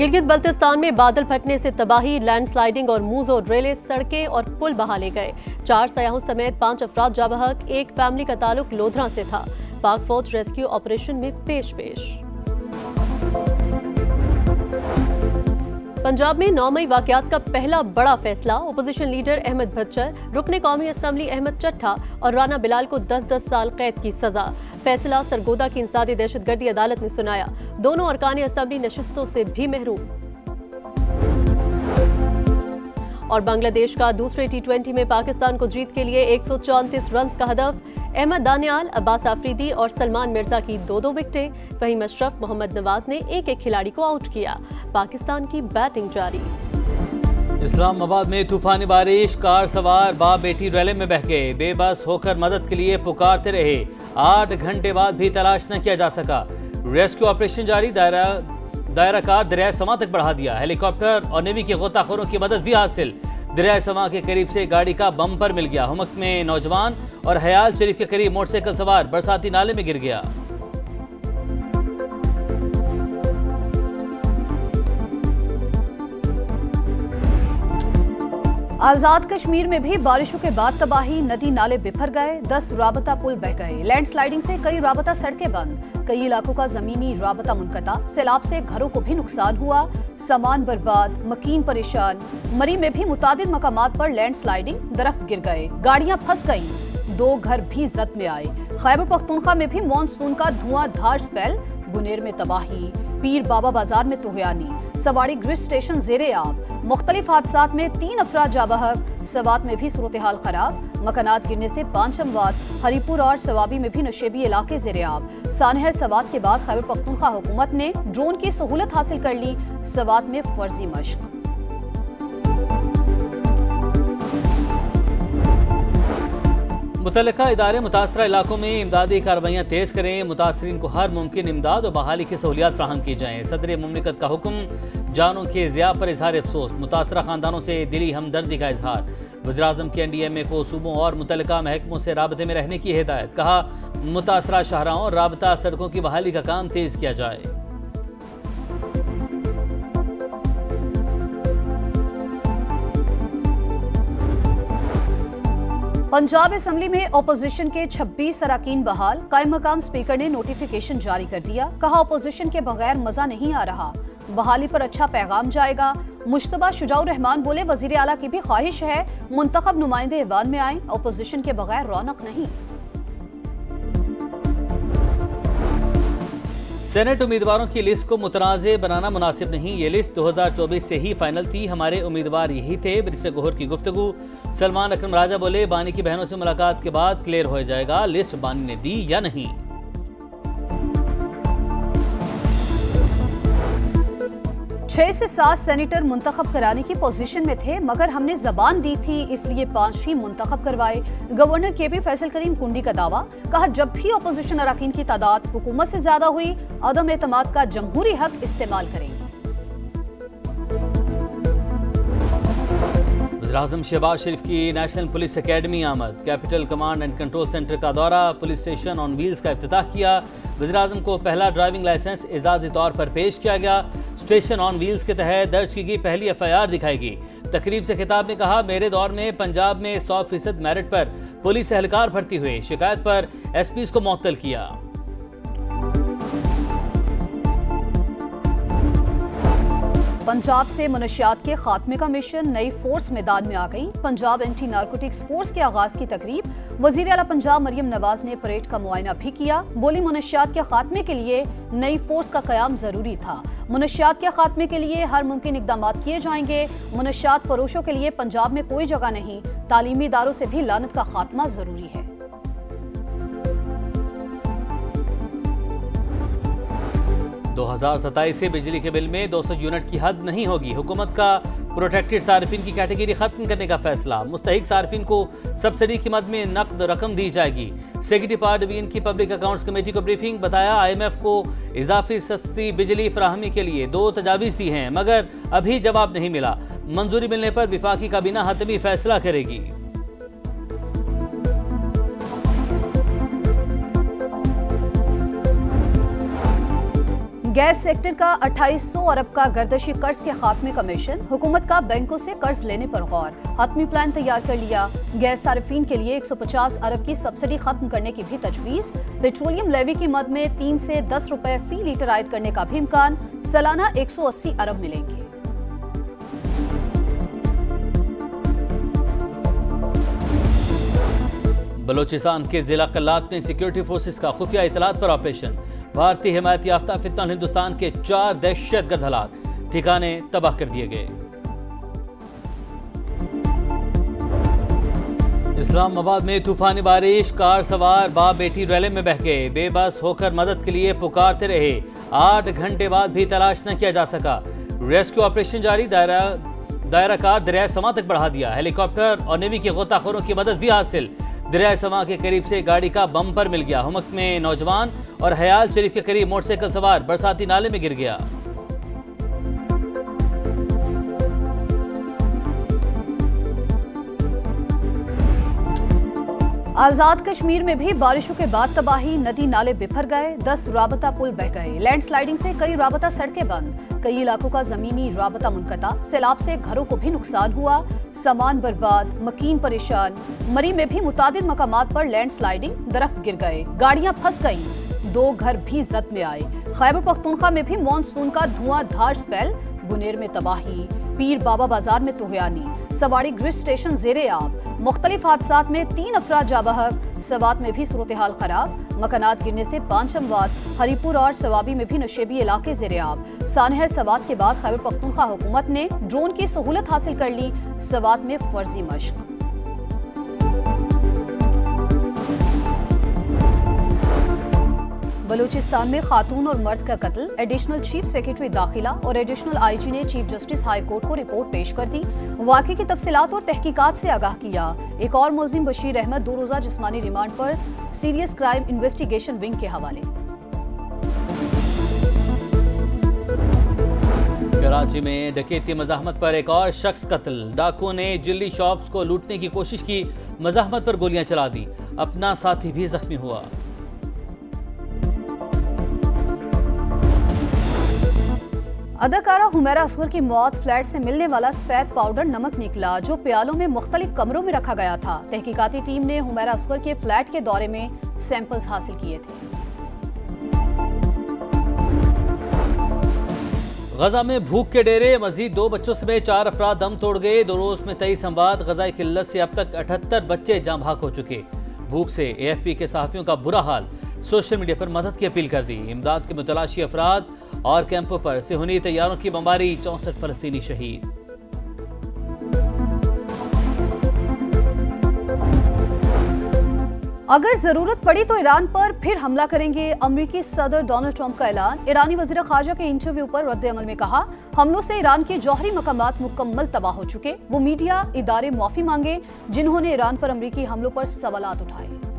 गिलगित बल्तिस्तान में बादल फटने से तबाही, लैंडस्लाइडिंग और मूज और रेले, सड़कें और पुल बहा ले गए। 4 सयाहों समेत 5 अफराद जाँ बहक। एक फैमिली का ताल्लुक लोधरा से था। पाक फौज रेस्क्यू ऑपरेशन में पेश। पंजाब में 9 मई वाकयात का पहला बड़ा फैसला। ओपोजिशन लीडर अहमद भच्चर, रुकने कौमी असम्बली अहमद चट्ठा और राना बिलाल को 10-10 साल कैद की सजा। फैसला सरगोदा की इंसदादी दहशतगर्दी अदालत ने सुनाया। दोनों अरकान असम्बली नशिस्तों से भी महरूम। और बांग्लादेश का दूसरे T20 में पाकिस्तान को जीत के लिए 134 रन का हदफ। अहमद दानियाल, अब्बास आफरीदी और सलमान मिर्जा की 2-2 विकेटें। वहीं मशरफ मोहम्मद नवाज ने एक खिलाड़ी को आउट किया। पाकिस्तान की बैटिंग जारी। इस्लामाबाद में तूफानी बारिश, कार सवार बाप बेटी रैले में बह गए। बेबस होकर मदद के लिए पुकारते रहे। 8 घंटे बाद भी तलाश न किया जा सका। रेस्क्यू ऑपरेशन जारी। दायरा कार दरिया समा तक बढ़ा दिया। हेलीकॉप्टर और नेवी के गोताखोरों की मदद भी हासिल। दरिया समा के करीब से गाड़ी का बम्पर मिल गया। हुमक में नौजवान और हयाल शरीफ के करीब मोटरसाइकिल सवार बरसाती नाले में गिर गया। आजाद कश्मीर में भी बारिशों के बाद तबाही, नदी नाले बिफर गए। 10 राबता पुल बह गए। लैंडस्लाइडिंग से कई राबता सड़कें बंद। कई इलाकों का जमीनी राबता मुनक़ता। सैलाब से घरों को भी नुकसान हुआ। सामान बर्बाद, मकीन परेशान। मरी में भी मुतादिद मकामात पर लैंडस्लाइडिंग, दरख्त गिर गए, गाड़ियां फंस गईं। 2 घर भी जद में आए। खैबर पख्तूनख्वा में भी मानसून का धुआंधार स्पेल। बुनेर में तबाही, पीर बाबा बाजार में तुगयानी, सवाड़ी ग्रिड स्टेशन जेरे आब। मुख्तलिफ हादसात में 3 अफराद जाँ बहक। सवात में भी सूरत हाल खराब। मकानात गिरने से 5 अमवात। हरीपुर और सवाबी में भी नशेबी इलाके जेरे आब। सानह सवात के बाद खैबर पख्तूनख्वा हुकूमत ने ड्रोन की सहूलत हासिल कर ली। सवात में फर्जी मश्क। मुतल्लिका इदारे मुतासरा इलाकों में इमदादी कार्रवाइयाँ तेज करें। मुतासरीन को हर मुमकिन इमदाद और बहाली की सहूलियात फ्राहम की जाएँ। सदर मुमलिकत का हुक्म। जानों के ज़िया पर इजहार अफसोस। मुतासरा खानदानों से दिली हमदर्दी का इजहार। वज़ीर-ए-आज़म के NDMA को सूबों और मुतल्लिका महकमों से राबते में रहने की हिदायत। कहा मुतासरा शाहराहों और राबता सड़कों की बहाली का काम तेज किया जाए। पंजाब असम्बली में ओपोजिशन के 26 अरकान बहाल। कायम मकाम स्पीकर ने नोटिफिकेशन जारी कर दिया। कहा ओपोजिशन के बगैर मजा नहीं आ रहा। बहाली पर अच्छा पैगाम जाएगा। मुश्तबा शुजाउर रहमान बोले वजीर आला की भी ख्वाहिश है मुंतखब नुमाइंदे ऐवान में आए। ओपोजिशन के बगैर रौनक नहीं। सेनेट उम्मीदवारों की लिस्ट को मुतनाज़े बनाना मुनासिब नहीं। ये लिस्ट 2024 से ही फाइनल थी। हमारे उम्मीदवार यही थे। बैरिस्टर गोहर की गुफ्तगू। सलमान अकरम राजा बोले बानी की बहनों से मुलाकात के बाद क्लियर हो जाएगा लिस्ट बानी ने दी या नहीं। 6 से 7 सेनेटर मुंतखब कराने की पोजीशन में थे, मगर हमने जबान दी थी इसलिए 5 ही मुंतखब करवाए। गवर्नर KB फैसल करीम कुंडी का दावा। कहा जब भी अपोजिशन अरकान की तादाद हुकूमत से ज्यादा हुई, अदम एतमाद का जमहूरी हक इस्तेमाल करेंगे। वज़ीर-ए-आज़म शहबाज शरीफ की नेशनल पुलिस एकेडमी आमद। Capital command and control centre का दौरा। पुलिस स्टेशन ऑन व्हील्स का इफ्तिताह किया। वज़ीर-ए-आज़म को पहला ड्राइविंग लाइसेंस एजाज़ी तौर पर पेश किया गया। स्टेशन ऑन व्हील्स के तहत दर्ज की गई पहली FIR दिखाएगी। तकरीब से खिताब में कहा मेरे दौर में पंजाब में 100% मेरिट पर पुलिस एहलकार भर्ती हुए। शिकायत पर SPs को मुअत्तल किया। पंजाब से मनशियात के खात्मे का मिशन। नई फोर्स मैदान में आ गई। पंजाब एंटी नारकोटिक्स फोर्स के आगाज की तकरीब। वजीर आला पंजाब मरियम नवाज ने परेड का मुआयना भी किया। बोली मनशियात के खात्मे के लिए नई फोर्स का कयाम जरूरी था। मनशियात के खात्मे के लिए हर मुमकिन इकदाम किए जाएंगे। मनशियात फरोशों के लिए पंजाब में कोई जगह नहीं। तालीमी इदारों से भी लानत का खात्मा जरूरी है। 2027 से बिजली के बिल में 200 यूनिट की हद नहीं होगी। हुकूमत का प्रोटेक्टेड सार्फिन की कैटेगरी खत्म करने का फैसला। मुस्तहिक सार्फिन को सब्सिडी की मद में नकद रकम दी जाएगी। सेक्रेटरी पावर डिवीजन की पब्लिक अकाउंट्स कमेटी को ब्रीफिंग। बताया IMF को इजाफी सस्ती बिजली फराहमी के लिए 2 तजावीज़ दी हैं, मगर अभी जवाब नहीं मिला। मंजूरी मिलने पर विफाकी काबीना हतमी फैसला करेगी। गैस सेक्टर का 2800 अरब का गर्दशी कर्ज के खात्मे का मिशन, हुकूमत का बैंकों से कर्ज लेने पर गौर, हतमी प्लान तैयार कर लिया। गैस सार्फिन के लिए 150 अरब की सब्सिडी खत्म करने की भी तजवीज। पेट्रोलियम लेवी की मद में 3 से 10 रुपए फी लीटर आयद करने का भी इम्कान। सालाना 180 अरब मिलेंगे। बलोचिस्तान के जिला कल्लात में सिक्योरिटी फोर्सेस का खुफिया इतलात पर ऑपरेशन। भारतीय हिमायत याफ्ता फितनल हिंदुस्तान के 4 दहशतगर्द हलाक, ठिकाने तबाह कर दिए गए। इस्लामाबाद में तूफानी बारिश, कार सवार बाप बेटी रैले में बह गए, बेबस होकर मदद के लिए पुकारते रहे। 8 घंटे बाद भी तलाश न किया जा सका। रेस्क्यू ऑपरेशन जारी, दायरा कार दरिया समा तक बढ़ा दिया। हेलीकॉप्टर और नेवी के गोताखोरों की मदद भी हासिल। दरिया समा के करीब से गाड़ी का बम्पर मिल गया। हुमक में नौजवान और हयाल शरीफ के करीब मोटरसाइकिल सवार बरसाती नाले में गिर गया। आजाद कश्मीर में भी बारिशों के बाद तबाही, नदी नाले बिफर गए, 10 राबता पुल बह गए। लैंडस्लाइडिंग से कई राबता सड़कें बंद, कई इलाकों का जमीनी राबता मुनक़ता। सैलाब से घरों को भी नुकसान हुआ, सामान बर्बाद, मकीन परेशान। मरी में भी मुतादिद मकामात पर लैंडस्लाइडिंग, दरख्त गिर गए, गाड़ियां फंस गईं, 2 घर भी जद में आए। खैबर पख्तूनख्वा में भी मानसून का धुआंधार स्पेल, बुनेर में तबाही, पीर बाबा बाजार में तुगयानी, सवाड़ी ग्रिड स्टेशन जेरे आब। मुख्तलिफ हादसात में 3 अफराद जा बहक, सवात में भी सूरत हाल खराब, मकानात गिरने से 5 अमवात। हरीपुर और सवाबी में भी नशेबी इलाके जेरे आब। सानहर सवात के बाद खैबर पख्तूनख्वा हुकूमत ने ड्रोन की सहूलत हासिल कर ली, सवात में फर्जी मश्क। बलूचिस्तान में खातून और मर्द का कत्ल, एडिशनल चीफ सेक्रेटरी दाखिला और एडिशनल आईजी ने चीफ जस्टिस हाई कोर्ट को रिपोर्ट पेश कर दी। वाक़े की तफसीलात और तहकीकात से आगाह किया। एक और मुल्जिम बशीर अहमद 2 रोज़ा जिस्मानी रिमांड पर सीरियस क्राइम इन्वेस्टिगेशन विंग के हवाले। कराची में डकैती मज़ाहमत पर एक और शख्स कत्ल, डाकुओं ने जिल्ली शॉप्स को लूटने की कोशिश की, मज़ाहमत पर गोलियां चला दी, अपना साथी भी जख्मी हुआ। अदाकारा हुमैरा असगर की मौत, फ्लैट से मिलने वाला सफेद पाउडर नमक निकला जो प्यालों में मुख्तलिफ कमरों में रखा गया था। तहकीकाती टीम ने हुमैरा असगर के फ्लैट के दौरे में सैंपल्स हासिल किए थे। गजा में भूख के डेरे, मजीद 2 बच्चों समेत 4 अफराद दम तोड़ गए। 2 रोज में 23 अमवात। गजाई किल्लत से अब तक 78 बच्चे जाँ भाग हो चुके। भूख से AFP के सहाफ़ियों का बुरा हाल, सोशल मीडिया पर मदद की अपील कर दी। इमदाद के मुतलाशी अफराद और कैंपों पर सेहूनी तैयारों की बमबारी, 64 फलस्तीनी शहीद। अगर जरूरत पड़ी तो ईरान पर फिर हमला करेंगे, अमेरिकी सदर डोनाल्ड ट्रंप का ऐलान। ईरानी वज़ीर ख़ारजा के इंटरव्यू पर रद्द-ए-अमल में कहा, हमलों से ईरान के जौहरी मकामात मुकम्मल तबाह हो चुके। वो मीडिया इदारे माफ़ी मांगे जिन्होंने ईरान पर अमेरिकी हमलों पर सवालात उठाए।